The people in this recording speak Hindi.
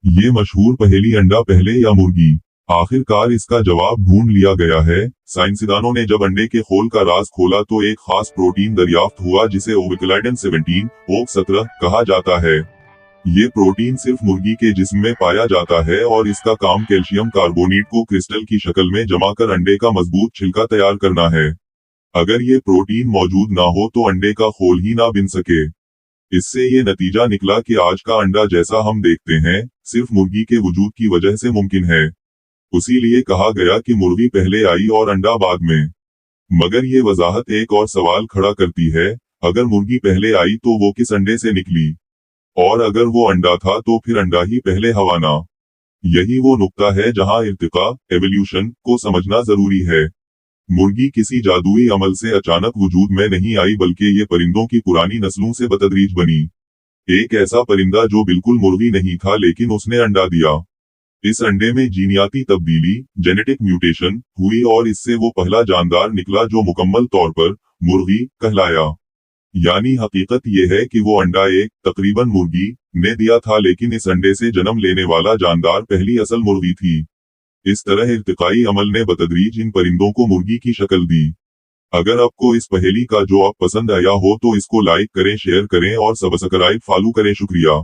ये मशहूर पहेली अंडा पहले या मुर्गी। आखिरकार इसका जवाब ढूंढ लिया गया है। साइंसदानों ने जब अंडे के खोल का राज खोला तो एक खास प्रोटीन दरियाफ्त हुआ जिसे ओविक्लाइडन 17 ओक 17 कहा जाता है। ये प्रोटीन सिर्फ मुर्गी के जिस्म में पाया जाता है और इसका काम कैल्शियम कार्बोनेट को क्रिस्टल की शक्ल में जमा कर अंडे का मजबूत छिलका तैयार करना है। अगर ये प्रोटीन मौजूद ना हो तो अंडे का खोल ही ना बिन सके। इससे ये नतीजा निकला कि आज का अंडा जैसा हम देखते हैं सिर्फ मुर्गी के वजूद की वजह से मुमकिन है। उसीलिए कहा गया कि मुर्गी पहले आई और अंडा बाद में। मगर ये वजाहत एक और सवाल खड़ा करती है, अगर मुर्गी पहले आई तो वो किस अंडे से निकली, और अगर वो अंडा था तो फिर अंडा ही पहले हवाना। यही वो नुक्ता है जहां इर्तिका एवोल्यूशन को समझना जरूरी है। मुर्गी किसी जादुई अमल से अचानक वजूद में नहीं आई बल्कि ये परिंदों की पुरानी नस्लों से बतदरीज बनी। एक ऐसा परिंदा जो बिल्कुल मुर्गी नहीं था लेकिन उसने अंडा दिया। इस अंडे में जीनियाती तब्दीली जेनेटिक म्यूटेशन हुई और इससे वो पहला जानदार निकला जो मुकम्मल तौर पर मुर्गी कहलाया। यानी हकीकत ये है कि वो अंडा एक तकरीबन मुर्गी ने दिया था लेकिन इस अंडे से जन्म लेने वाला जानदार पहली असल मुर्गी थी। इस तरह इर्तिकाई अमल ने बतदरीज इन परिंदों को मुर्गी की शक्ल दी। अगर आपको इस पहेली का जवाब पसंद आया हो तो इसको लाइक करें, शेयर करें और सब्सक्राइब फॉलो करें। शुक्रिया।